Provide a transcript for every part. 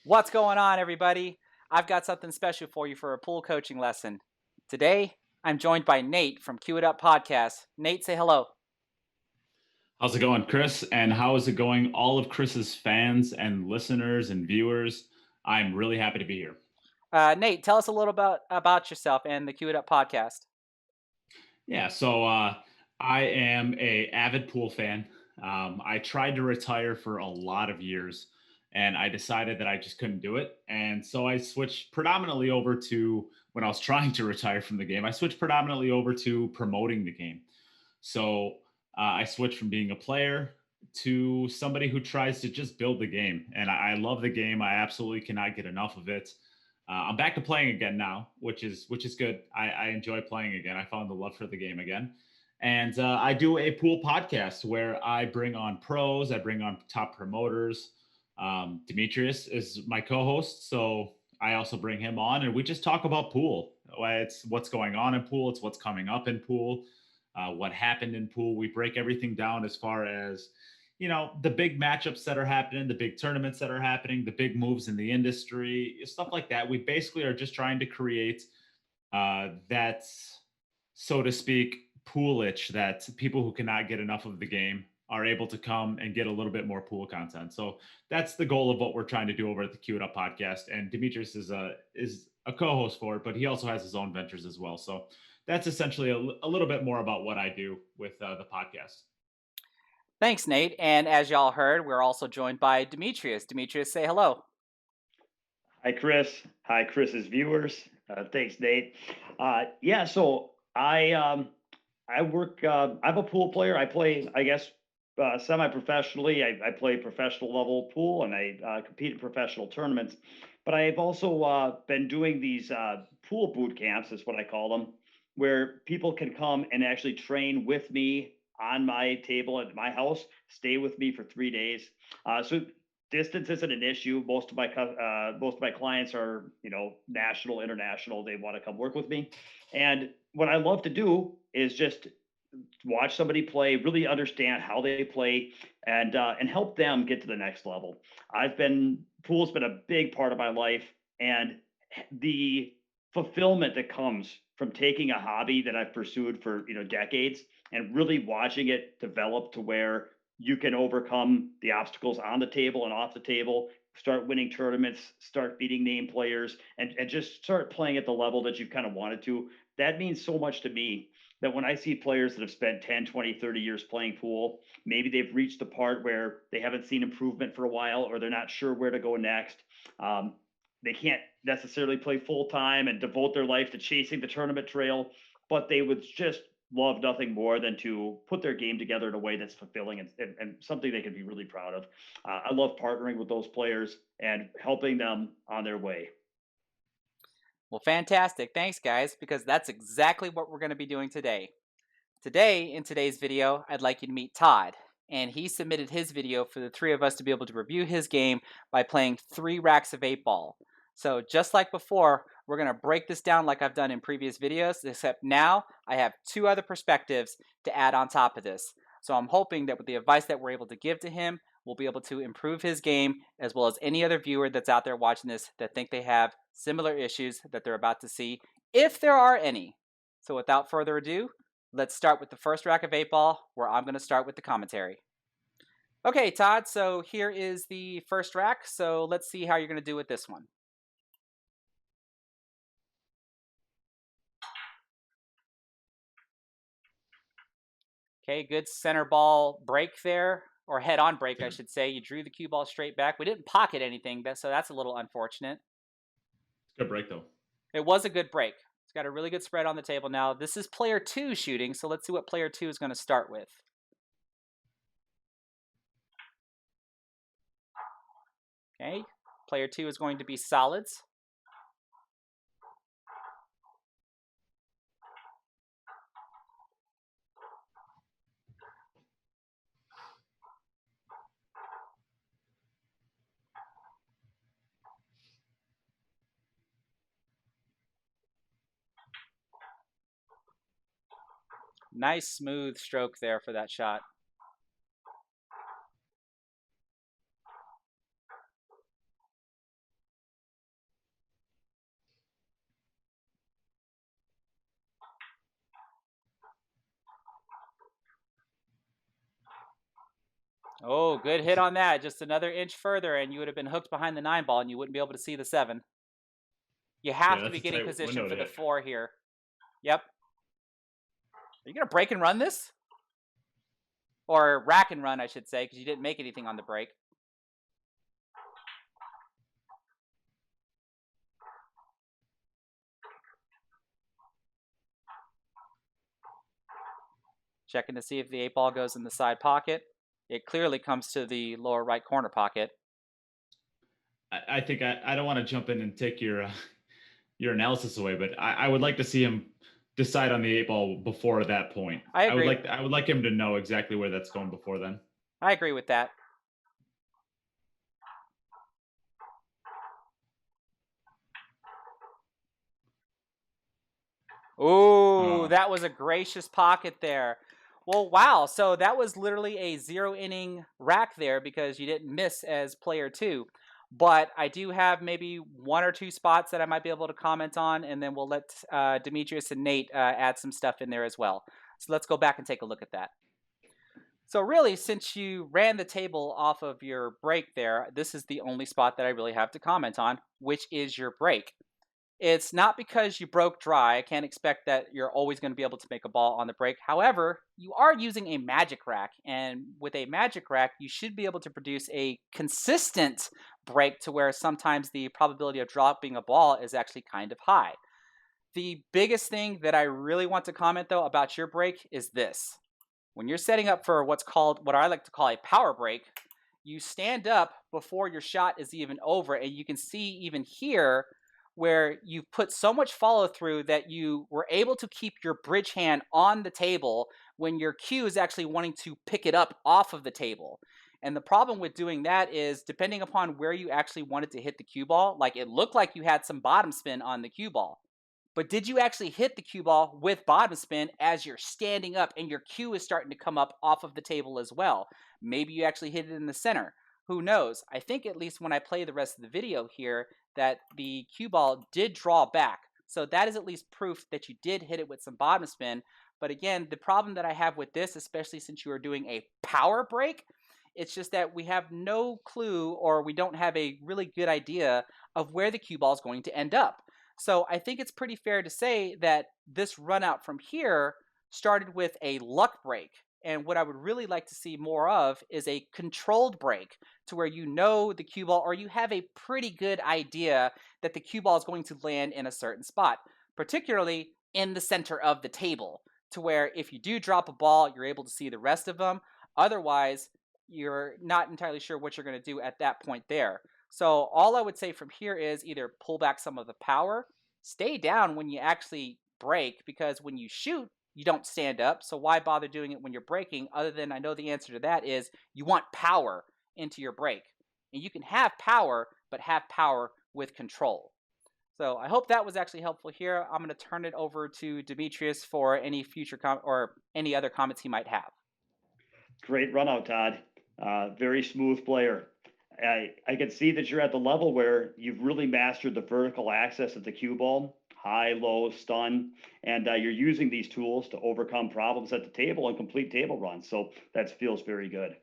What's going on, everybody? I've got something special for you for a pool coaching lesson. Today, I'm joined by Neight from CueItUp Podcast. Neight, say hello. How's it going, Chris? And how is it going, all of Chris's fans and listeners and viewers? I'm really happy to be here. Neight, tell us a little about yourself and the CueItUp Podcast. Yeah, so I am a avid pool fan. I tried to retire for a lot of years, and I decided that I just couldn't do it. And so I switched predominantly over to when I was trying to retire from the game. I switched predominantly over to promoting the game. So I switched from being a player to somebody who tries to just build the game. And I love the game. I absolutely cannot get enough of it. I'm back to playing again now, which is good. I enjoy playing again. I found the love for the game again, and I do a pool podcast where I bring on pros, I bring on top promoters. Demetrius is my co-host, so I also bring him on, and we just talk about pool. It's what's going on in pool. It's what's coming up in pool. What happened in pool. We break everything down as far as the big matchups that are happening, the big tournaments that are happening, the big moves in the industry, stuff like that. We basically are just trying to create that, so to speak, pool itch that people who cannot get enough of the game are able to come and get a little bit more pool content. So that's the goal of what we're trying to do over at the CueItUp Podcast. And Demetrius is a co-host for it, but he also has his own ventures as well. So that's essentially a little bit more about what I do with the podcast. Thanks, Neight. And as y'all heard, we're also joined by Demetrius. Demetrius, say hello. Hi, Chris. Hi, Chris's viewers. Thanks, Neight. So I work. I'm a pool player. I play, I guess, semi-professionally. I play professional level pool, and I compete in professional tournaments. But I've also been doing these pool boot camps, is what I call them, where people can come and actually train with me on my table at my house, stay with me for 3 days. So distance isn't an issue. Most of my clients are national, international. They want to come work with me, and what I love to do is just watch somebody play, really understand how they play, and help them get to the next level. Pool's been a big part of my life, and the fulfillment that comes from taking a hobby that I've pursued for decades and really watching it develop to where you can overcome the obstacles on the table and off the table, start winning tournaments, start beating name players, and just start playing at the level that you've kind of wanted to. That means so much to me that when I see players that have spent 10, 20, 30 years playing pool, maybe they've reached the part where they haven't seen improvement for a while, or they're not sure where to go next. They can't necessarily play full time and devote their life to chasing the tournament trail, but they would just love nothing more than to put their game together in a way that's fulfilling and something they can be really proud of. I love partnering with those players and helping them on their way. Well, fantastic. Thanks, guys, because that's exactly what we're going to be doing today. Today, in today's video, I'd like you to meet Todd. And he submitted his video for the three of us to be able to review his game by playing 3 racks of 8-ball. So just like before, we're going to break this down like I've done in previous videos, except now I have 2 other perspectives to add on top of this. So I'm hoping that with the advice that we're able to give to him, we'll be able to improve his game, as well as any other viewer that's out there watching this that think they have similar issues that they're about to see, if there are any. So without further ado, let's start with the first rack of 8-ball, where I'm going to start with the commentary. Okay, Todd, so here is the first rack, so let's see how you're going to do with this one. Okay, good center ball break there, or head-on break, I should say. You drew the cue ball straight back. We didn't pocket anything, so that's a little unfortunate. Good break, though. It was a good break. It's got a really good spread on the table now. This is player 2 shooting, so let's see what player 2 is going to start with. Okay, player 2 is going to be solids. Nice smooth stroke there for that shot. Oh, good hit on that. Just another inch further, and you would have been hooked behind the 9 ball, and you wouldn't be able to see the 7. You Yeah, have to that's be a getting tight position window for to the hit. 4 here. Yep. Are you going to break and run this? Or rack and run, I should say, because you didn't make anything on the break. Checking to see if the 8 ball goes in the side pocket. It clearly comes to the lower right corner pocket. I think I don't want to jump in and take your analysis away, but I would like to see him decide on the 8 ball before that point. I I would agree. like him to know exactly where that's going before then. I agree with that. Ooh, Oh, that was a gracious pocket there. Well, wow. So that was literally a 0 inning rack there because you didn't miss as player 2. But I do have maybe 1 or 2 spots that I might be able to comment on, and then we'll let Demetrius and Nate add some stuff in there as well. So let's go back and take a look at that. So really, since you ran the table off of your break there, this is the only spot that I really have to comment on, which is your break. It's not because you broke dry. I can't expect that you're always going to be able to make a ball on the break. However, you are using a magic rack, and with a magic rack, you should be able to produce a consistent break to where sometimes the probability of dropping a ball is actually kind of high. The biggest thing that I really want to comment though about your break is this. When you're setting up for what I like to call a power break, you stand up before your shot is even over, and you can see even here where you've put so much follow through that you were able to keep your bridge hand on the table when your cue is actually wanting to pick it up off of the table. And the problem with doing that is depending upon where you actually wanted to hit the cue ball, like it looked like you had some bottom spin on the cue ball. But did you actually hit the cue ball with bottom spin as you're standing up and your cue is starting to come up off of the table as well? Maybe you actually hit it in the center. Who knows? I think at least when I play the rest of the video here that the cue ball did draw back. So that is at least proof that you did hit it with some bottom spin. But again, the problem that I have with this, especially since you are doing a power break, it's just that we have no clue or we don't have a really good idea of where the cue ball is going to end up. So I think it's pretty fair to say that this run out from here started with a luck break. And what I would really like to see more of is a controlled break to where you know the cue ball or you have a pretty good idea that the cue ball is going to land in a certain spot, particularly in the center of the table, to where if you do drop a ball, you're able to see the rest of them. Otherwise, you're not entirely sure what you're going to do at that point there. So all I would say from here is either pull back some of the power, stay down when you actually break, because when you shoot, you don't stand up. So why bother doing it when you're breaking? Other than I know the answer to that is you want power into your break. And you can have power, but have power with control. So I hope that was actually helpful here. I'm going to turn it over to Demetrius for any future or any other comments he might have. Great run out, Todd. Very smooth player. I can see that you're at the level where you've really mastered the vertical access of the cue ball, high, low, stun, and you're using these tools to overcome problems at the table and complete table runs. So that feels very good.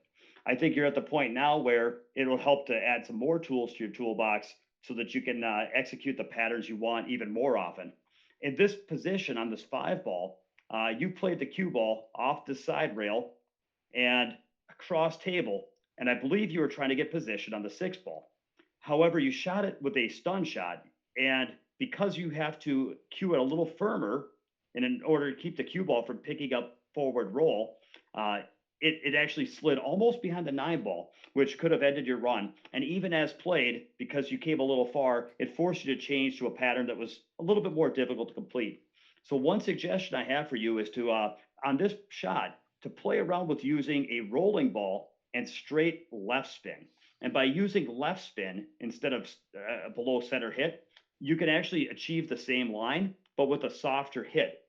I think you're at the point now where it'll help to add some more tools to your toolbox so that you can execute the patterns you want even more often. In this position on this 5 ball, you played the cue ball off the side rail and across table. And I believe you were trying to get position on the 6 ball. However, you shot it with a stun shot. And because you have to cue it a little firmer, and in order to keep the cue ball from picking up forward roll, it actually slid almost behind the 9 ball, which could have ended your run. And even as played, because you came a little far, it forced you to change to a pattern that was a little bit more difficult to complete. So one suggestion I have for you is to, on this shot, to play around with using a rolling ball and straight left spin. And by using left spin instead of below center hit, you can actually achieve the same line, but with a softer hit.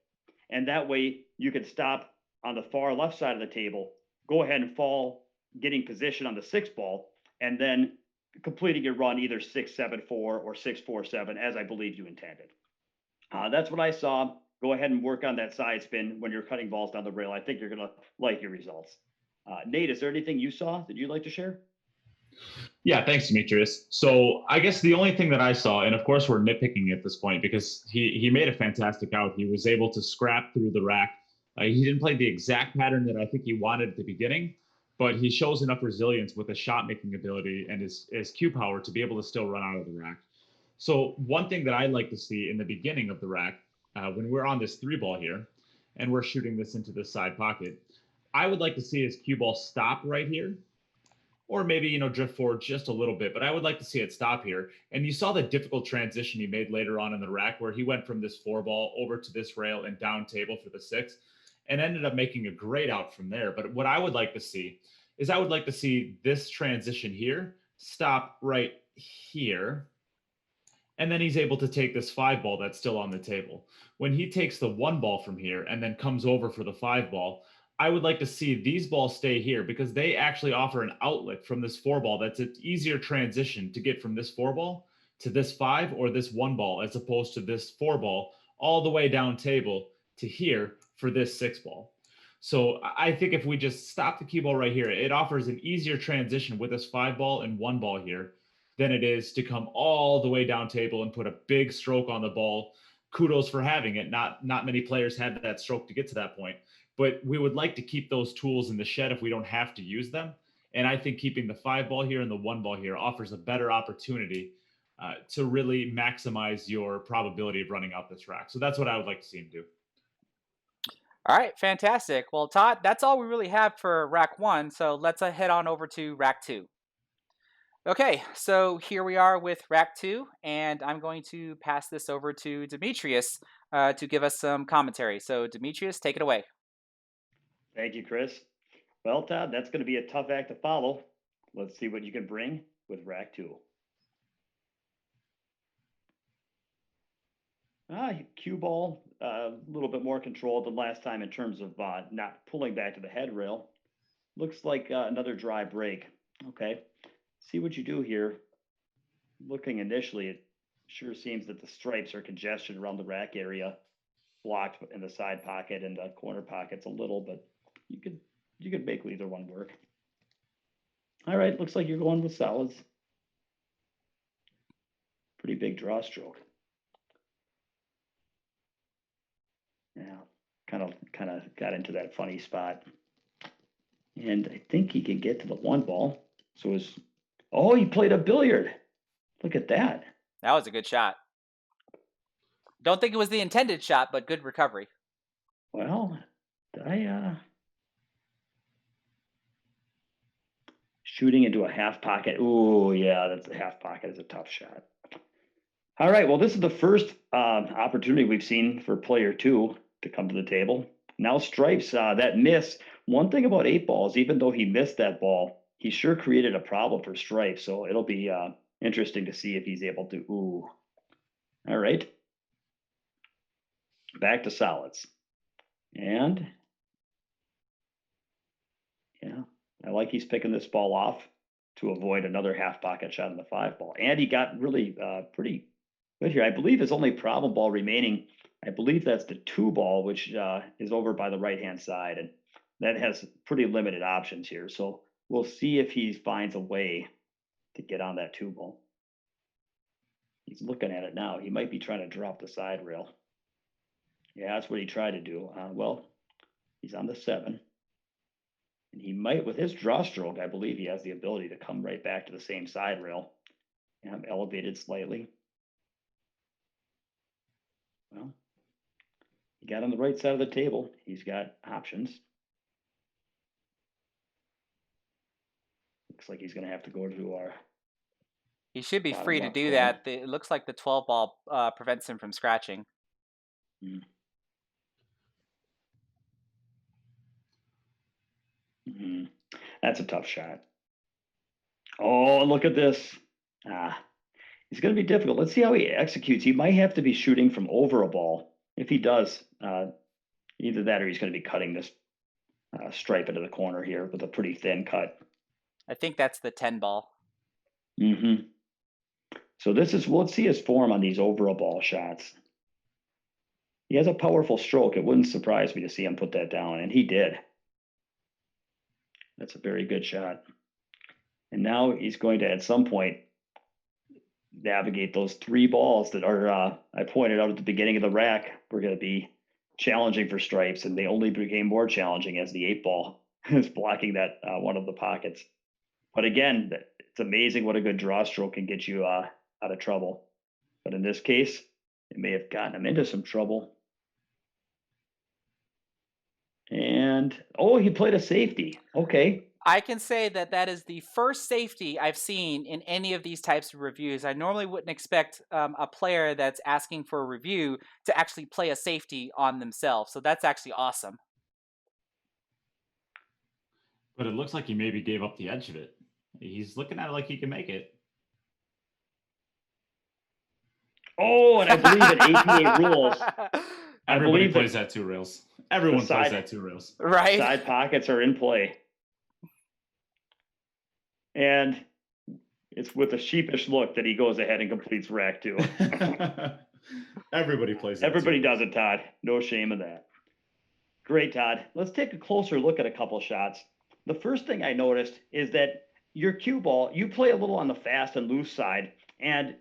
And that way you can stop on the far left side of the table, go ahead and fall, getting position on the 6 ball, and then completing your run either 6-7-4 or 6-4-7, as I believe you intended. That's what I saw. Go ahead and work on that side spin when you're cutting balls down the rail. I think you're going to like your results. Nate, is there anything you saw that you'd like to share? Yeah, thanks, Demetrius. So I guess the only thing that I saw, and of course we're nitpicking at this point because he made a fantastic out. He was able to scrap through the rack. He didn't play the exact pattern that I think he wanted at the beginning, but he shows enough resilience with his shot making ability and his cue power to be able to still run out of the rack. So one thing that I like to see in the beginning of the rack, when we're on this 3-ball here, and we're shooting this into the side pocket, I would like to see his cue ball stop right here, or maybe, drift forward just a little bit, but I would like to see it stop here. And you saw the difficult transition he made later on in the rack where he went from this 4-ball over to this rail and down table for the 6 and ended up making a great out from there. But what I would like to see is I would like to see this transition here stop right here. And then he's able to take this 5-ball that's still on the table. When he takes the 1-ball from here and then comes over for the 5-ball, I would like to see these balls stay here because they actually offer an outlet from this 4-ball that's an easier transition to get from this 4-ball to this 5 or this 1-ball as opposed to this 4-ball all the way down table to here for this 6-ball. So I think if we just stop the cue ball right here, it offers an easier transition with this 5-ball and 1-ball here than it is to come all the way down table and put a big stroke on the ball. Kudos for having it. Not many players had that stroke to get to that point. But we would like to keep those tools in the shed if we don't have to use them. And I think keeping the 5-ball here and the 1-ball here offers a better opportunity to really maximize your probability of running out this rack. So that's what I would like to see him do. All right, fantastic. Well, Todd, that's all we really have for rack 1. So let's head on over to rack 2. Okay, so here we are with rack 2, and I'm going to pass this over to Demetrius to give us some commentary. So Demetrius, take it away. Thank you, Chris. Well, Todd, that's going to be a tough act to follow. Let's see what you can bring with rack 2. Cue ball, a little bit more controlled than last time in terms of not pulling back to the head rail. Looks like another dry break. Okay, see what you do here. Looking initially, it sure seems that the stripes are congested around the rack area, blocked in the side pocket and the corner pockets a little, but you could make either one work. All right, looks like you're going with solids. Pretty big draw stroke. Yeah, kind of got into that funny spot. And I think he can get to the 1-ball. So he played a billiard. Look at that. That was a good shot. Don't think it was the intended shot, but good recovery. Well, shooting into a half pocket. Ooh, yeah, that's a half pocket is a tough shot. All right, well, this is the first opportunity we've seen for player 2 to come to the table. Now Stripes, that miss. One thing about 8-balls, even though he missed that ball, he sure created a problem for Stripes. So it'll be interesting to see if he's able to. Ooh. All right. Back to solids. And yeah, I like he's picking this ball off to avoid another half pocket shot in the 5-ball. And he got really pretty good here. I believe his only problem ball remaining, I believe that's the 2-ball, which is over by the right-hand side. And that has pretty limited options here. So we'll see if he finds a way to get on that 2-ball. He's looking at it now. He might be trying to drop the side rail. Yeah, that's what he tried to do. Well, he's on the 7. And he might, with his draw stroke, I believe he has the ability to come right back to the same side rail. And I'm elevated slightly. Well, he got on the right side of the table. He's got options. Looks like he's going to have to go to our. He should be free to do that. It looks like the 12-ball prevents him from scratching. Mm-hmm. That's a tough shot. Oh, look at this. It's going to be difficult. Let's see how he executes. He might have to be shooting from over a ball. If he does, either that or he's going to be cutting this stripe into the corner here with a pretty thin cut. I think that's the 10-ball. Mm-hmm. So let's see his form on these over a ball shots. He has a powerful stroke. It wouldn't surprise me to see him put that down, and he did. That's a very good shot. And now he's going to, at some point, navigate those 3 balls that are, I pointed out at the beginning of the rack, were going to be challenging for stripes, and they only became more challenging as the 8 ball is blocking that one of the pockets. But again, it's amazing what a good draw stroke can get you out of trouble. But in this case, it may have gotten him into some trouble. And he played a safety. Okay. I can say that that is the first safety I've seen in any of these types of reviews. I normally wouldn't expect a player that's asking for a review to actually play a safety on themselves. So that's actually awesome. But it looks like he maybe gave up the edge of it. He's looking at it like he can make it. Oh, and I believe in APA rules, Everybody plays that 2 rails. Everyone plays that 2 rails. Right. Side pockets are in play. And it's with a sheepish look that he goes ahead and completes rack 2. Everybody plays that. Everybody does it, Todd. No shame in that. Great, Todd. Let's take a closer look at a couple shots. The first thing I noticed is that your cue ball, you play a little on the fast and loose side, and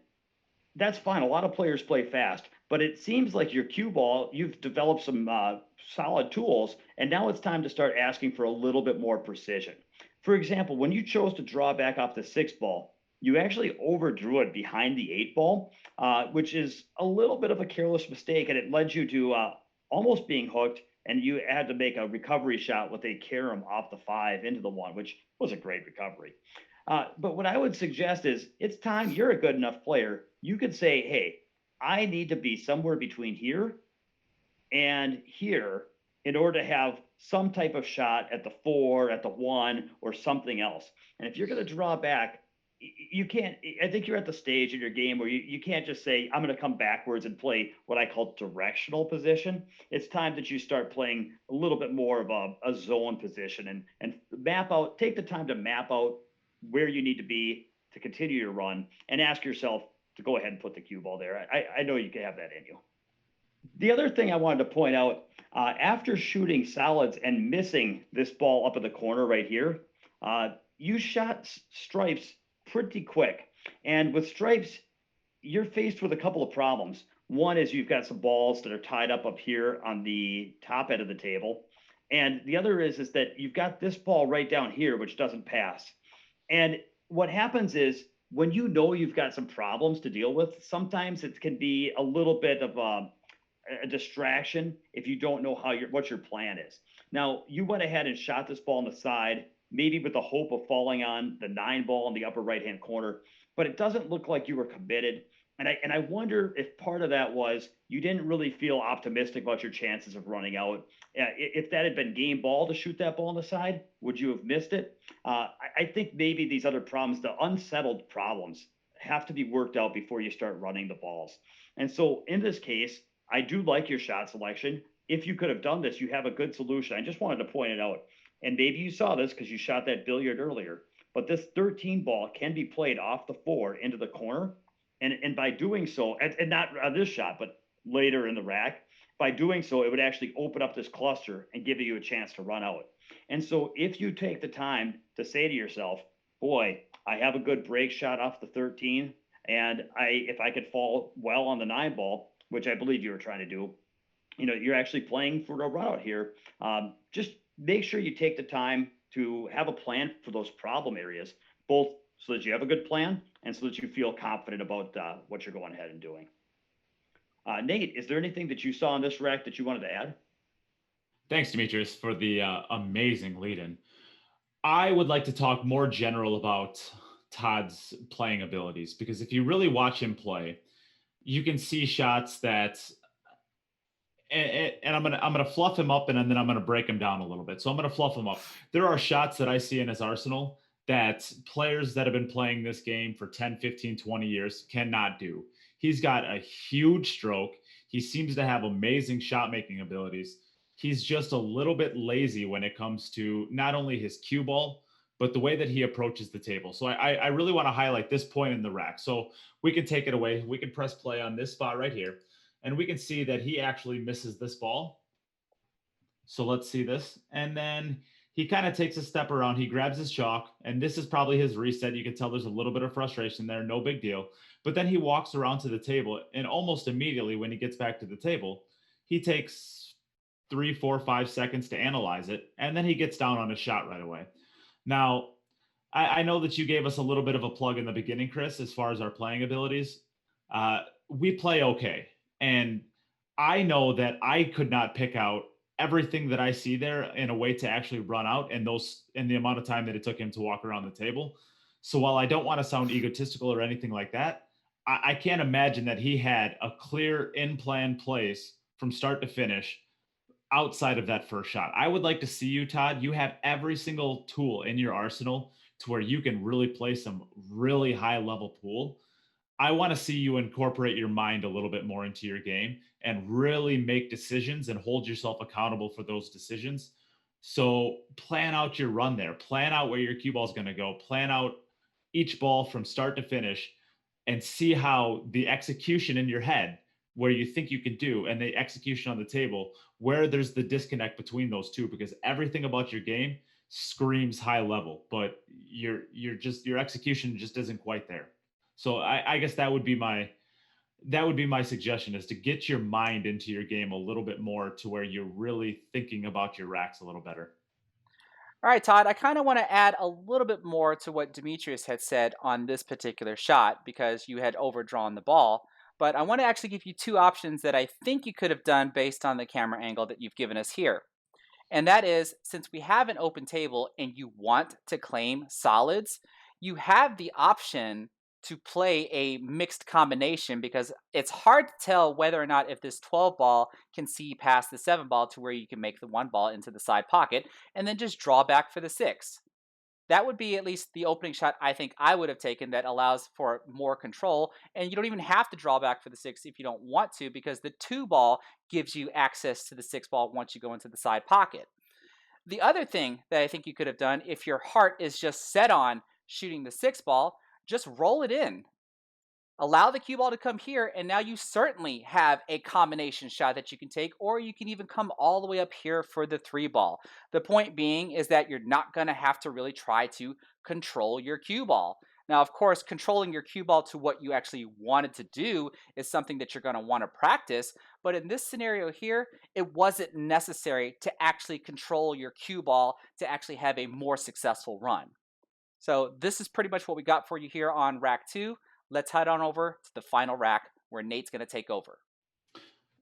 that's fine. A lot of players play fast, but it seems like your cue ball, you've developed some solid tools, and now it's time to start asking for a little bit more precision. For example, when you chose to draw back off the 6 ball, you actually overdrew it behind the 8 ball, which is a little bit of a careless mistake, and it led you to almost being hooked, and you had to make a recovery shot with a carom off the 5 into the 1, which was a great recovery. But what I would suggest is it's time. You're a good enough player. You could say, hey, I need to be somewhere between here and here in order to have some type of shot at the 4, at the 1, or something else. And if you're going to draw back, you can't. I think you're at the stage in your game where you can't just say, I'm going to come backwards and play what I call directional position. It's time that you start playing a little bit more of a zone position and map out, take the time to map out where you need to be to continue your run, and ask yourself to go ahead and put the cue ball there. I know you can have that in you. The other thing I wanted to point out, after shooting solids and missing this ball up in the corner right here, you shot stripes pretty quick. And with stripes, you're faced with a couple of problems. One is you've got some balls that are tied up here on the top end of the table. And the other is that you've got this ball right down here, which doesn't pass. And what happens is when you know you've got some problems to deal with, sometimes it can be a little bit of a distraction if you don't know what your plan is. Now, you went ahead and shot this ball on the side, maybe with the hope of falling on the 9 ball in the upper right-hand corner, but it doesn't look like you were committed. And I wonder if part of that was you didn't really feel optimistic about your chances of running out. If that had been game ball to shoot that ball on the side, would you have missed it? I think maybe these other problems, the unsettled problems, have to be worked out before you start running the balls. And so in this case, I do like your shot selection. If you could have done this, you have a good solution. I just wanted to point it out. And maybe you saw this because you shot that billiard earlier, but this 13 ball can be played off the 4 into the corner. And by doing so, and not on this shot, but later in the rack, by doing so, it would actually open up this cluster and give you a chance to run out. And so if you take the time to say to yourself, boy, I have a good break shot off the 13, and if I could fall well on the 9 ball, which I believe you were trying to do, you're actually playing for a run out here. Just make sure you take the time to have a plan for those problem areas, both so that you have a good plan and so that you feel confident about what you're going ahead and doing. Nate, is there anything that you saw in this rack that you wanted to add? Thanks, Demetrius, for the amazing lead-in. I would like to talk more general about Todd's playing abilities, because if you really watch him play, you can see shots that, and I'm gonna fluff him up, and then I'm gonna break him down a little bit. So I'm gonna fluff him up. There are shots that I see in his arsenal that players that have been playing this game for 10, 15, 20 years cannot do. He's got a huge stroke. He seems to have amazing shot making abilities. He's just a little bit lazy when it comes to not only his cue ball, but the way that he approaches the table. So I really want to highlight this point in the rack. So we can take it away. We can press play on this spot right here, and we can see that he actually misses this ball. So let's see this. And then he kind of takes a step around. He grabs his chalk, and this is probably his reset. You can tell there's a little bit of frustration there, no big deal. But then he walks around to the table, and almost immediately when he gets back to the table, he takes 3, 4, 5 seconds to analyze it, and then he gets down on a shot right away. Now, I know that you gave us a little bit of a plug in the beginning, Chris, as far as our playing abilities. We play okay. And I know that I could not pick out everything that I see there in a way to actually run out in the amount of time that it took him to walk around the table. So while I don't want to sound egotistical or anything like that, I can't imagine that he had a clear in plan place from start to finish outside of that first shot. I would like to see you, Todd. You have every single tool in your arsenal to where you can really play some really high level pool. I want to see you incorporate your mind a little bit more into your game and really make decisions and hold yourself accountable for those decisions. So plan out your run there, plan out where your cue ball is going to go, plan out each ball from start to finish, and see how the execution in your head, where you think you can do, and the execution on the table, where there's the disconnect between those two, because everything about your game screams high level, but your execution just isn't quite there. So I guess that would be my suggestion, is to get your mind into your game a little bit more to where you're really thinking about your racks a little better. All right, Todd, I kind of want to add a little bit more to what Demetrius had said on this particular shot because you had overdrawn the ball. But I want to actually give you two options that I think you could have done based on the camera angle that you've given us here. And that is, since we have an open table and you want to claim solids, you have the option to play a mixed combination because it's hard to tell whether or not if this 12 ball can see past the 7 ball to where you can make the 1 ball into the side pocket and then just draw back for the 6. That would be at least the opening shot I think I would have taken that allows for more control. And you don't even have to draw back for the 6 if you don't want to, because the 2 ball gives you access to the 6 ball once you go into the side pocket. The other thing that I think you could have done, if your heart is just set on shooting the 6 ball, just roll it in. Allow the cue ball to come here, and now you certainly have a combination shot that you can take, or you can even come all the way up here for the 3 ball. The point being is that you're not going to have to really try to control your cue ball. Now, of course, controlling your cue ball to what you actually wanted to do is something that you're going to want to practice, but in this scenario here, it wasn't necessary to actually control your cue ball to actually have a more successful run. So this is pretty much what we got for you here on rack 2. Let's head on over to the final rack where Nate's going to take over.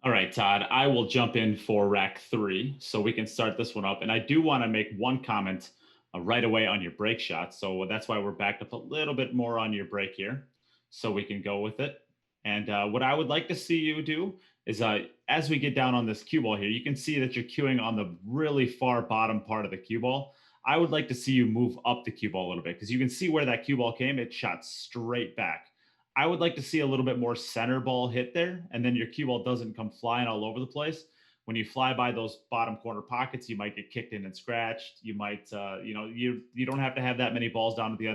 All right, Todd, I will jump in for rack 3 so we can start this one up. And I do want to make one comment right away on your break shot. So that's why we're backed up a little bit more on your break here so we can go with it. And what I would like to see you do is as we get down on this cue ball here, you can see that you're cueing on the really far bottom part of the cue ball. I would like to see you move up the cue ball a little bit because you can see where that cue ball came. It shot straight back. I would like to see a little bit more center ball hit there, and then your cue ball doesn't come flying all over the place. When you fly by those bottom corner pockets, you might get kicked in and scratched. You might, you don't have to have that many balls down at the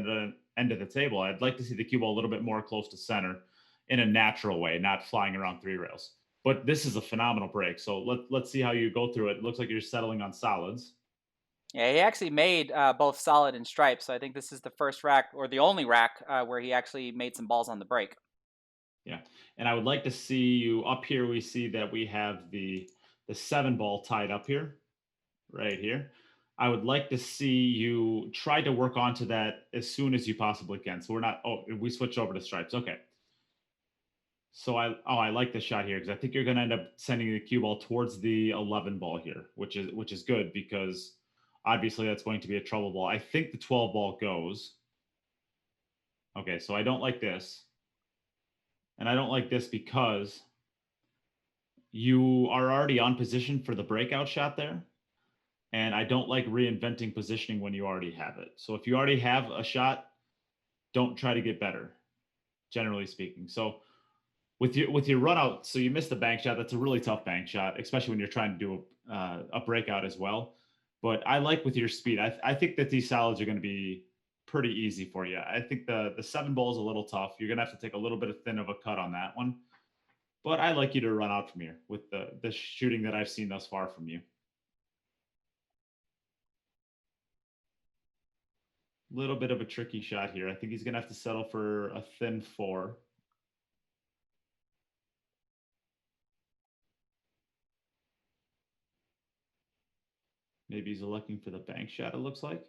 end of the table. I'd like to see the cue ball a little bit more close to center in a natural way, not flying around 3 rails. But this is a phenomenal break. So let's see how you go through it. It looks like you're settling on solids. Yeah, he actually made both solid and stripe. So I think this is the first rack or the only rack where he actually made some balls on the break. Yeah. And I would like to see you up here. We see that we have the 7 ball tied up here, right here. I would like to see you try to work onto that as soon as you possibly can. So we switched over to stripes. Okay. So I like this shot here because I think you're going to end up sending the cue ball towards the 11 ball here, which is good because obviously that's going to be a trouble ball. I think the 12 ball goes. Okay, so I don't like this. And I don't like this because you are already on position for the breakout shot there. And I don't like reinventing positioning when you already have it. So if you already have a shot, don't try to get better, generally speaking. So with your run out, so you missed the bank shot. That's a really tough bank shot, especially when you're trying to do a breakout as well. But I like with your speed. I think that these solids are going to be pretty easy for you. I think the 7 ball is a little tough. You're going to have to take a little bit of thin of a cut on that one. But I like you to run out from here with the shooting that I've seen thus far from you. little bit of a tricky shot here. I think he's going to have to settle for a thin 4. Maybe he's electing for the bank shot, it looks like.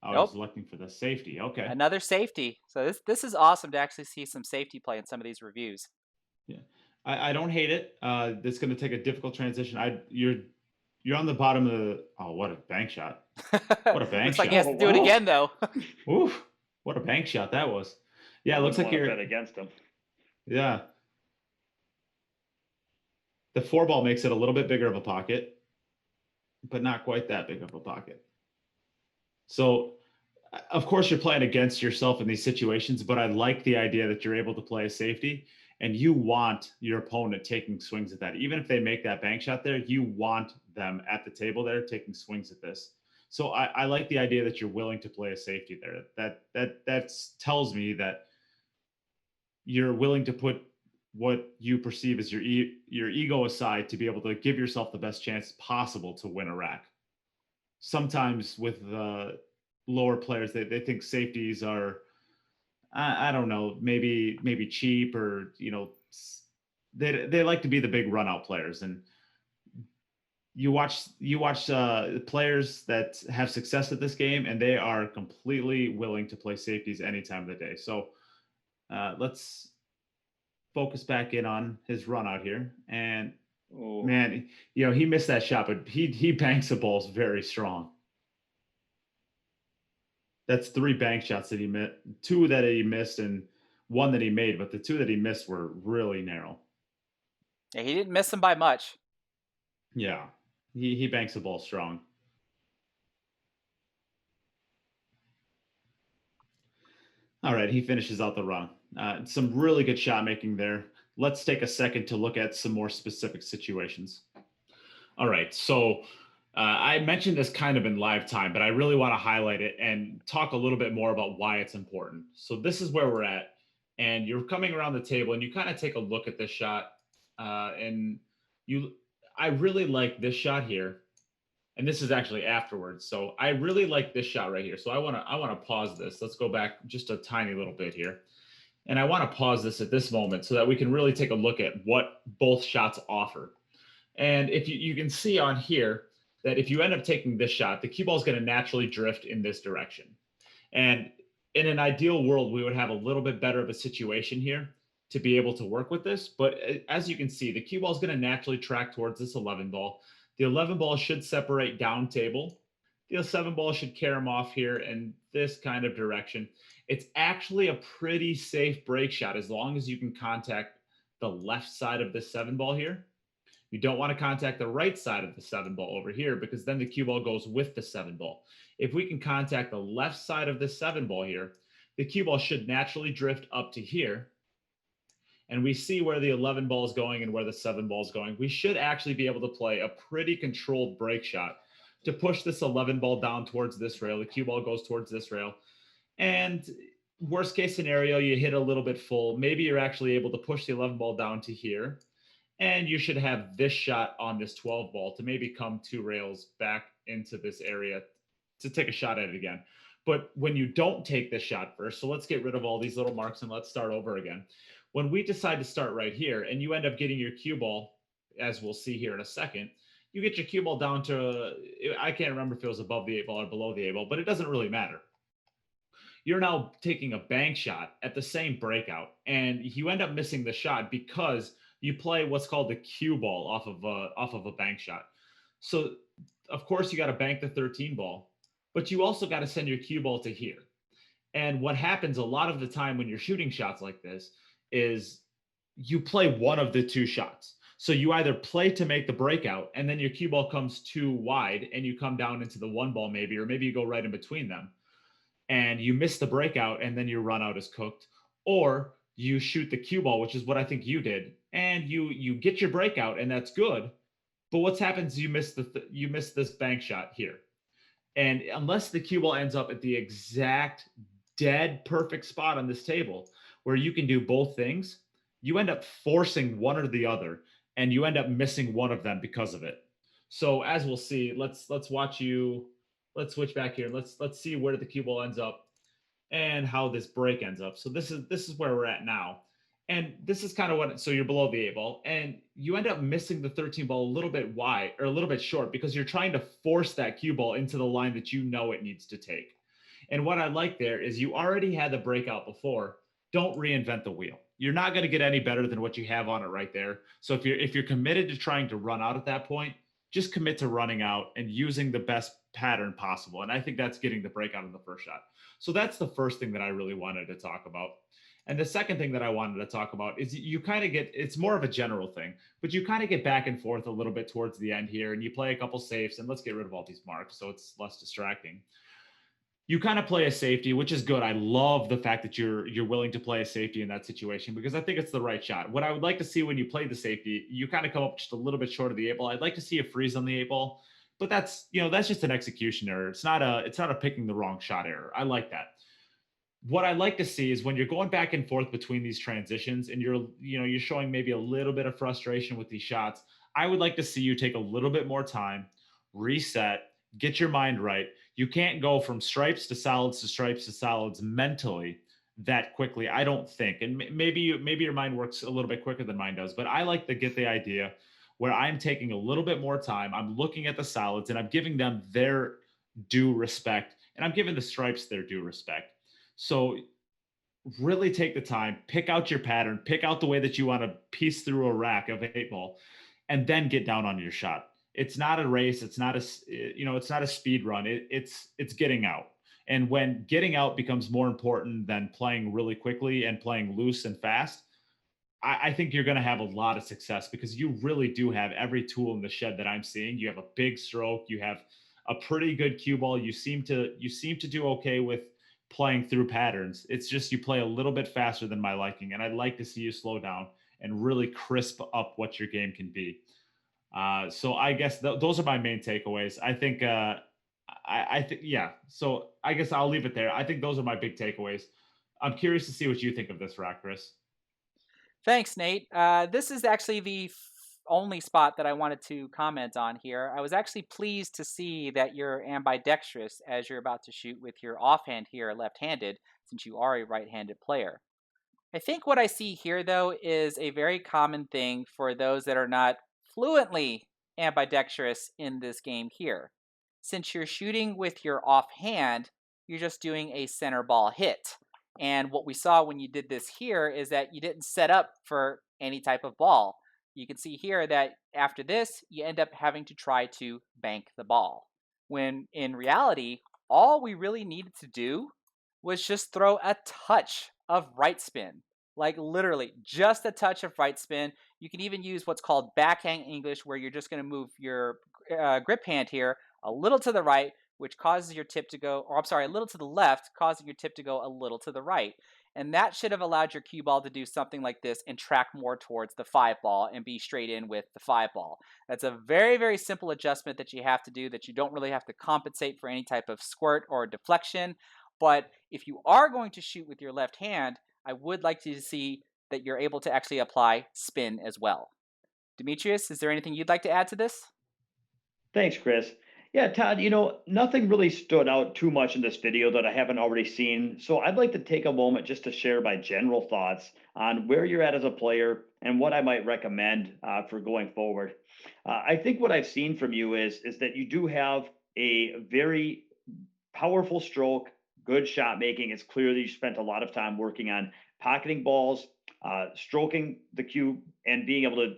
Oh, Nope. he's electing for the safety. Okay. Another safety. So this is awesome to actually see some safety play in some of these reviews. Yeah. I don't hate it. It's going to take a difficult transition. You're on the bottom of the. Oh, what a bank shot! What a bank Looks shot! like he has to do it Wow. again, though. Oof! What a bank shot that was. Yeah, it looks like Wouldn't you're. wanna bet against him. Yeah. The 4 ball makes it a little bit bigger of a pocket, but not quite that big of a pocket. So, of course, you're playing against yourself in these situations, but I like the idea that you're able to play a safety and you want your opponent taking swings at that. Even if they make that bank shot there, you want them at the table there taking swings at this. So I like the idea that you're willing to play a safety there. That tells me that you're willing to put what you perceive as your ego aside to be able to give yourself the best chance possible to win a rack. Sometimes with lower players, they think safeties are, I don't know, maybe cheap, or they like to be the big run out players. And you watch players that have success at this game, and they are completely willing to play safeties any time of the day. So let's focus back in on his run out here. And man, he missed that shot, but he banks the balls very strong. That's 3 bank shots that he missed, 2 that he missed and 1 that he made, but the 2 that he missed were really narrow. Yeah, he didn't miss them by much. Yeah, he banks the ball strong. All right, he finishes out the run. Some really good shot making there. Let's take a second to look at some more specific situations. All right, so I mentioned this kind of in live time, but I really want to highlight it and talk a little bit more about why it's important. So this is where we're at, and you're coming around the table, and you kind of take a look at this shot, I really like this shot here, and this is actually afterwards. So I really like this shot right here. So I want to pause this. Let's go back just a tiny little bit here. And I want to pause this at this moment so that we can really take a look at what both shots offer. And if you can see on here that if you end up taking this shot, the cue ball is going to naturally drift in this direction. And in an ideal world, we would have a little bit better of a situation here to be able to work with this. But as you can see, the cue ball is going to naturally track towards this 11 ball. The 11 ball should separate down table. The 7 ball should carry them off here in this kind of direction. It's actually a pretty safe break shot as long as you can contact the left side of the 7 ball here. You don't want to contact the right side of the 7 ball over here, because then the cue ball goes with the 7 ball. If we can contact the left side of the 7 ball here, the cue ball should naturally drift up to here. And we see where the 11 ball is going and where the 7 ball is going. We should actually be able to play a pretty controlled break shot to push this 11 ball down towards this rail. The cue ball goes towards this rail. And worst case scenario, you hit a little bit full. Maybe you're actually able to push the 11 ball down to here. And you should have this shot on this 12 ball to maybe come 2 rails back into this area to take a shot at it again. But when you don't take this shot first, so let's get rid of all these little marks and let's start over again. When we decide to start right here and you end up getting your cue ball, as we'll see here in a second, you get your cue ball down to, I can't remember if it was above the 8 ball or below the 8 ball, but it doesn't really matter. You're now taking a bank shot at the same breakout, and you end up missing the shot because you play what's called the cue ball off of a bank shot. So of course you got to bank the 13 ball, but you also got to send your cue ball to here. And what happens a lot of the time when you're shooting shots like this is you play one of the 2 shots. So you either play to make the breakout and then your cue ball comes too wide and you come down into the 1 ball maybe, or maybe you go right in between them and you miss the breakout and then your run out is cooked, or you shoot the cue ball, which is what I think you did, and you get your breakout and that's good. But what happens? You miss this bank shot here. And unless the cue ball ends up at the exact dead perfect spot on this table where you can do both things, you end up forcing one or the other, and you end up missing one of them because of it. So as we'll see, let's watch you let's switch back here. Let's see where the cue ball ends up and how this break ends up. So this is where we're at now. And this is kind of what, so you're below the 8 ball and you end up missing the 13 ball a little bit wide or a little bit short because you're trying to force that cue ball into the line that you know it needs to take. And what I like there is you already had the breakout before. Don't reinvent the wheel. You're not going to get any better than what you have on it right there. So if you're committed to trying to run out at that point, just commit to running out and using the best pattern possible. And I think that's getting the breakout in the first shot. So that's the first thing that I really wanted to talk about. And the second thing that I wanted to talk about is you kind of get, it's more of a general thing, but you kind of get back and forth a little bit towards the end here and you play a couple safes and let's get rid of all these marks so it's less distracting. You kind of play a safety, which is good. I love the fact that you're willing to play a safety in that situation because I think it's the right shot. What I would like to see when you play the safety, you kind of come up just a little bit short of the 8 ball. I'd like to see a freeze on the 8 ball, but that's just an execution error. It's not a picking the wrong shot error. I like that. What I like to see is when you're going back and forth between these transitions and you're showing maybe a little bit of frustration with these shots. I would like to see you take a little bit more time, reset, get your mind right. You can't go from stripes to solids to stripes to solids mentally that quickly. I don't think. And maybe your mind works a little bit quicker than mine does, but I like to get the idea where I'm taking a little bit more time. I'm looking at the solids and I'm giving them their due respect and I'm giving the stripes their due respect. So really take the time, pick out your pattern, pick out the way that you want to piece through a rack of 8 ball, and then get down on your shot. It's not a race. It's not a speed run. It's getting out. And when getting out becomes more important than playing really quickly and playing loose and fast, I think you're going to have a lot of success because you really do have every tool in the shed that I'm seeing. You have a big stroke. You have a pretty good cue ball. You seem to do okay with playing through patterns. It's just you play a little bit faster than my liking, and I'd like to see you slow down and really crisp up what your game can be. So I guess those are my main takeaways. I think I think yeah. So I guess I'll leave it there. I think those are my big takeaways. I'm curious to see what you think of this rack, Chris. Thanks, Nate. This is actually the only spot that I wanted to comment on here. I was actually pleased to see that you're ambidextrous as you're about to shoot with your offhand here left-handed, since you are a right-handed player. I think what I see here, though, is a very common thing for those that are not fluently ambidextrous in this game here. Since you're shooting with your offhand, you're just doing a center ball hit. And what we saw when you did this here is that you didn't set up for any type of ball. You can see here that after this, you end up having to try to bank the ball. When in reality, all we really needed to do was just throw a touch of right spin. Like literally, just a touch of right spin. You can even use what's called backhand English, where you're just going to move your grip hand here a little to the right, which causes your tip to go, or I'm sorry, a little to the left, causing your tip to go a little to the right. And that should have allowed your cue ball to do something like this and track more towards the 5 ball and be straight in with the 5 ball. That's a very, very simple adjustment that you have to do that you don't really have to compensate for any type of squirt or deflection. But if you are going to shoot with your left hand, I would like to see that you're able to actually apply spin as well. Demetrius, is there anything you'd like to add to this? Thanks, Chris. Yeah, Todd, nothing really stood out too much in this video that I haven't already seen. So I'd like to take a moment just to share my general thoughts on where you're at as a player and what I might recommend for going forward. I think what I've seen from you is that you do have a very powerful stroke, good shot making. It's clear that you spent a lot of time working on pocketing balls, stroking the cue, and being able to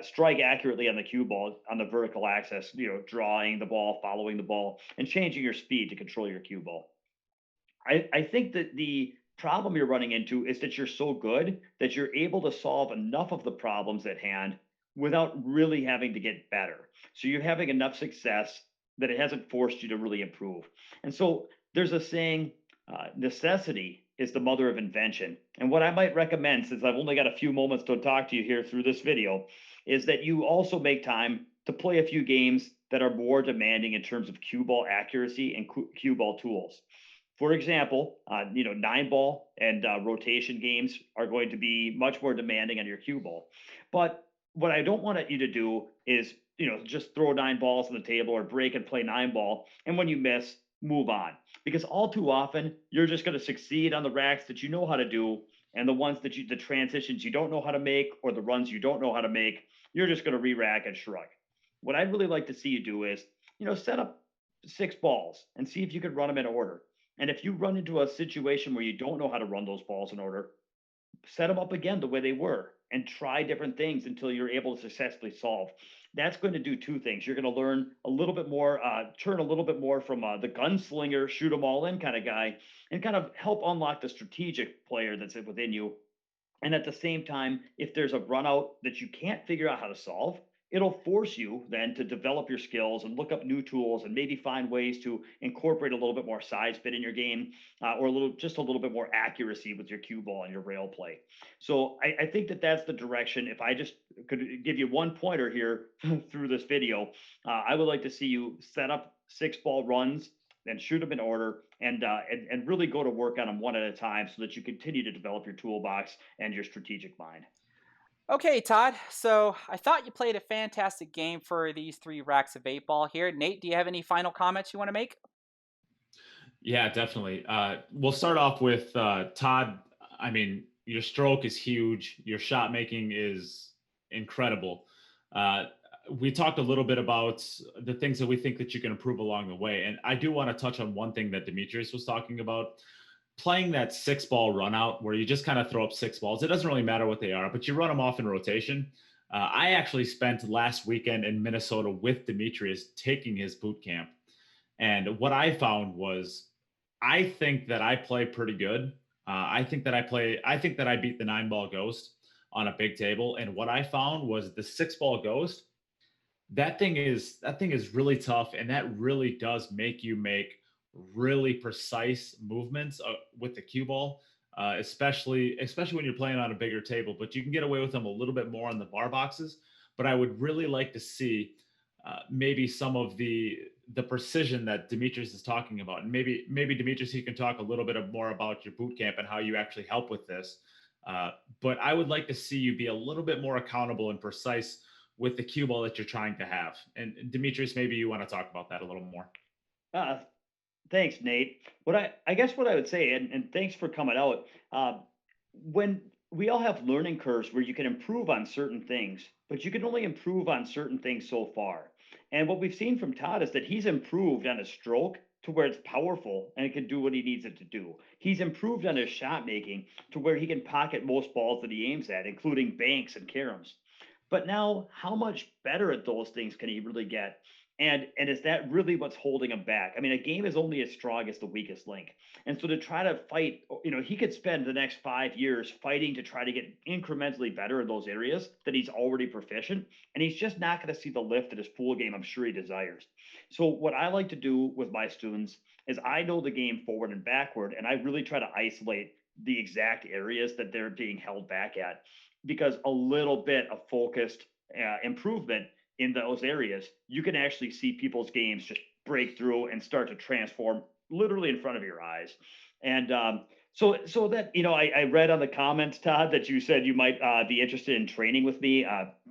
strike accurately on the cue ball on the vertical axis, drawing the ball, following the ball, and changing your speed to control your cue ball. I think that the problem you're running into is that you're so good that you're able to solve enough of the problems at hand without really having to get better. So you're having enough success that it hasn't forced you to really improve. And so there's a saying, necessity is the mother of invention. And what I might recommend, since I've only got a few moments to talk to you here through this video, is that you also make time to play a few games that are more demanding in terms of cue ball accuracy and cue ball tools. For example, 9 ball and rotation games are going to be much more demanding on your cue ball. But what I don't want you to do is just throw 9 balls on the table or break and play 9 ball. And when you miss, move on. Because all too often, you're just going to succeed on the racks that you know how to do. And the ones the transitions you don't know how to make, or the runs you don't know how to make, you're just going to re rack and shrug. What I'd really like to see you do is, set up 6 balls and see if you can run them in order. And if you run into a situation where you don't know how to run those balls in order, set them up again the way they were and try different things until you're able to successfully solve. That's going to do 2 things. You're going to learn a little bit more, turn a little bit more from the gunslinger, shoot them all in kind of guy, and kind of help unlock the strategic player that's within you. And at the same time, if there's a run out that you can't figure out how to solve, it'll force you then to develop your skills and look up new tools and maybe find ways to incorporate a little bit more size fit in your game, or just a little bit more accuracy with your cue ball and your rail play. So I think that that's the direction. If I just could give you one pointer here through this video, I would like to see you set up 6 ball runs, then shoot them in order, and really go to work on them one at a time so that you continue to develop your toolbox and your strategic mind. Okay, Todd. So I thought you played a fantastic game for these 3 racks of 8 ball here. Nate, do you have any final comments you want to make? Yeah, definitely. We'll start off with Todd. I mean, your stroke is huge. Your shot making is incredible. Uh, we talked a little bit about the things that we think that you can improve along the way, and I do want to touch on one thing that Demetrius was talking about. Playing that 6 ball run out where you just kind of throw up 6 balls. It doesn't really matter what they are, but you run them off in rotation. I actually spent last weekend in Minnesota with Demetrius taking his boot camp. And what I found was I think that I play pretty good. I think that I beat the 9 ball ghost on a big table. And what I found was the 6 ball ghost. That thing is really tough, and that really does make you make really precise movements with the cue ball, especially when you're playing on a bigger table. But you can get away with them a little bit more on the bar boxes. But I would really like to see maybe some of the precision that Demetrius is talking about, and maybe Demetrius, you can talk a little bit more about your boot camp and how you actually help with this. But I would like to see you be a little bit more accountable and precise with the cue ball that you're trying to have. And Demetrius, maybe you want to talk about that a little more. Uh, Thanks, Nate. I guess what I would say, and thanks for coming out. When we all have learning curves where you can improve on certain things, but you can only improve on certain things so far. And what we've seen from Todd is that he's improved on his stroke to where it's powerful and it can do what he needs it to do. He's improved on his shot making to where he can pocket most balls that he aims at, including banks and caroms. But now, how much better at those things can he really get? And is that really what's holding him back? I mean, a game is only as strong as the weakest link. And so to try to fight, he could spend the next 5 years fighting to try to get incrementally better in those areas that he's already proficient. And he's just not going to see the lift at his pool game I'm sure he desires. So what I like to do with my students is I know the game forward and backward, and I really try to isolate the exact areas that they're being held back at, because a little bit of focused improvement in those areas, you can actually see people's games just break through and start to transform literally in front of your eyes. And so that, I read on the comments, Todd, that you said you might be interested in training with me.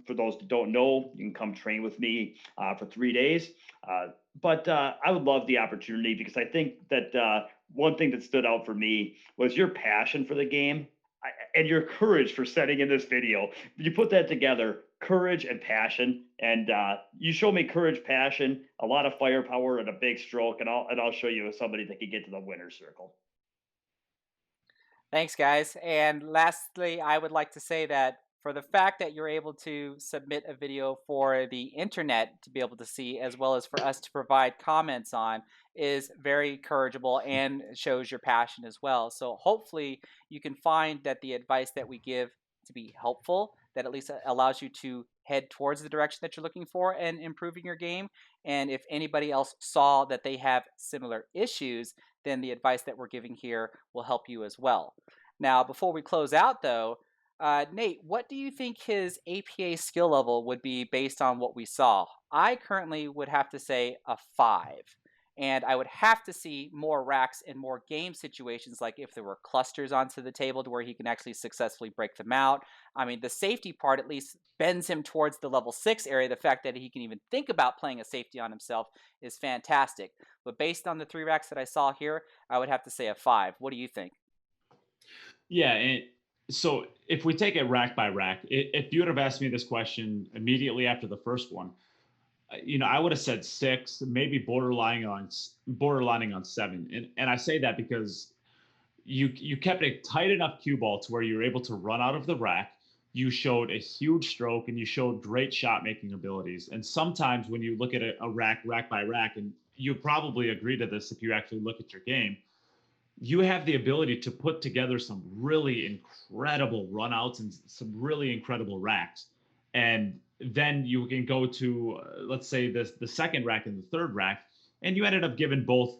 For those that don't know, you can come train with me for 3 days. But I would love the opportunity, because I think that one thing that stood out for me was your passion for the game and your courage for setting in this video. You put that together, courage and passion, and you show me courage, passion, a lot of firepower, and a big stroke, and I'll show you somebody that can get to the winner's circle. Thanks, guys. And lastly, I would like to say that for the fact that you're able to submit a video for the internet to be able to see, as well as for us to provide comments on, is very encourageable and shows your passion as well. So hopefully you can find that the advice that we give to be helpful, that at least allows you to head towards the direction that you're looking for and improving your game. And if anybody else saw that they have similar issues, then the advice that we're giving here will help you as well. Now, before we close out though, Nate, what do you think his APA skill level would be based on what we saw? I currently would have to say a 5. And I would have to see more racks and more game situations, like if there were clusters onto the table to where he can actually successfully break them out. I mean, the safety part at least bends him towards the level 6 area. The fact that he can even think about playing a safety on himself is fantastic. But based on the 3 racks that I saw here, I would have to say a 5. What do you think? Yeah, and so if we take it rack by rack, if you would have asked me this question immediately after the first one, I would have said 6, maybe borderlining on 7. And I say that because you kept a tight enough cue ball to where you were able to run out of the rack. You showed a huge stroke and you showed great shot making abilities. And sometimes when you look at a rack by rack, and you probably agree to this if you actually look at your game, you have the ability to put together some really incredible runouts and some really incredible racks. And then you can go to, let's say, the second rack and the third rack, and you ended up giving both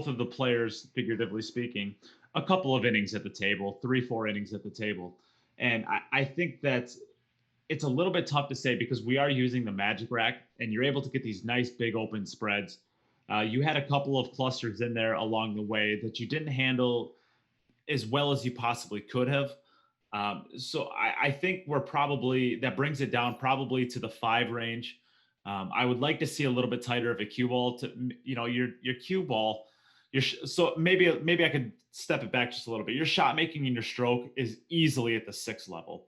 of the players, figuratively speaking, a couple of innings at the table, 3-4 innings at the table. And I think that it's a little bit tough to say because we are using the magic rack and you're able to get these nice big open spreads. You had a couple of clusters in there along the way that you didn't handle as well as you possibly could have. So I think that brings it down probably to the 5 range. I would like to see a little bit tighter of a cue ball your cue ball. So maybe I could step it back just a little bit. Your shot making and your stroke is easily at the 6 level.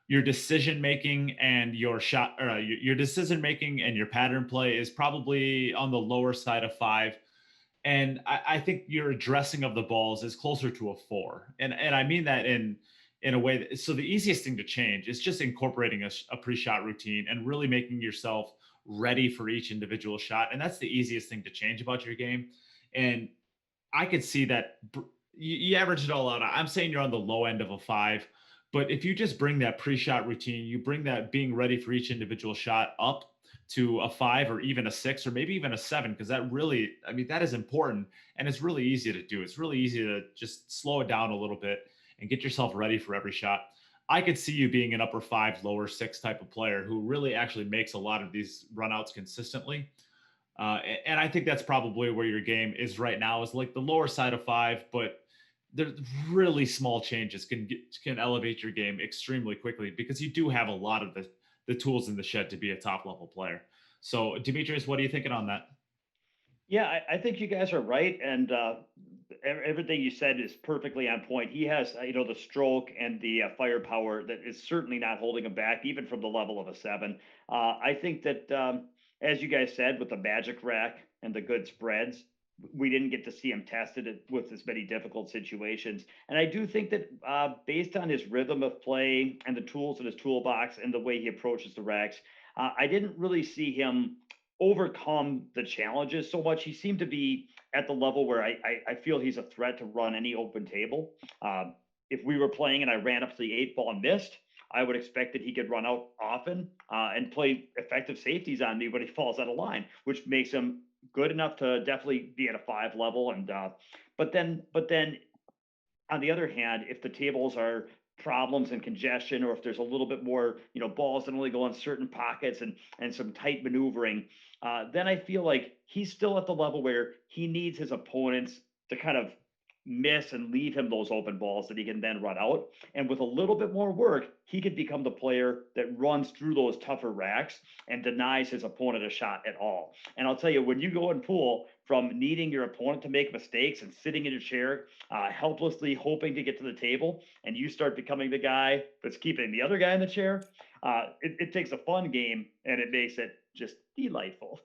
Your decision making and your decision making and your pattern play is probably on the lower side of 5. And I think your addressing of the balls is closer to a 4. And I mean that in a way so the easiest thing to change is just incorporating a pre-shot routine and really making yourself ready for each individual shot. And that's the easiest thing to change about your game. And I could see that you average it all out. I'm saying you're on the low end of a 5, but if you just bring that pre-shot routine, you bring that being ready for each individual shot up to a 5 or even a 6 or maybe even a 7, because that is important and it's really easy to do. It's really easy to just slow it down a little bit and get yourself ready for every shot. I could see you being an upper 5, lower 6 type of player who really actually makes a lot of these runouts consistently. And I think that's probably where your game is right now, is like the lower side of 5, but there's really small changes can elevate your game extremely quickly because you do have a lot of the tools in the shed to be a top level player. So Demetrius, what are you thinking on that? Yeah, I think you guys are right, and everything you said is perfectly on point. He has, the stroke and the firepower that is certainly not holding him back, even from the level of a 7. I think that, as you guys said, with the magic rack and the good spreads, we didn't get to see him tested with as many difficult situations. And I do think that based on his rhythm of play and the tools in his toolbox and the way he approaches the racks, I didn't really see him overcome the challenges so much. He seemed to be at the level where I feel he's a threat to run any open table. If we were playing and I ran up to the 8 ball and missed, I would expect that he could run out often and play effective safeties on me when he falls out of line, which makes him good enough to definitely be at a 5 level. And but then on the other hand, if the tables are problems and congestion, or if there's a little bit more, balls that only go in certain pockets and some tight maneuvering, then I feel like he's still at the level where he needs his opponents to kind of miss and leave him those open balls that he can then run out. And with a little bit more work, he could become the player that runs through those tougher racks and denies his opponent a shot at all. And I'll tell you, when you go in pool from needing your opponent to make mistakes and sitting in your chair, helplessly hoping to get to the table, and you start becoming the guy that's keeping the other guy in the chair, it takes a fun game and it makes it just delightful.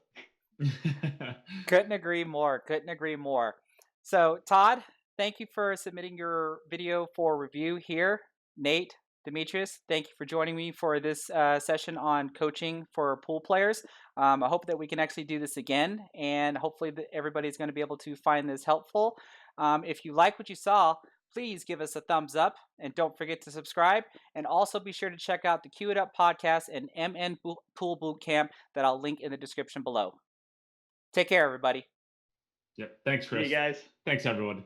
Couldn't agree more. Couldn't agree more. So, Todd, thank you for submitting your video for review here. Nate, Demetrius, thank you for joining me for this session on coaching for pool players. I hope that we can actually do this again, and hopefully everybody's going to be able to find this helpful. If you like what you saw, please give us a thumbs up, and don't forget to subscribe. And also be sure to check out the CueItUp Podcast and MN Pool Bootcamp that I'll link in the description below. Take care, everybody. Yep. Thanks, Chris. See you guys. Thanks, everyone.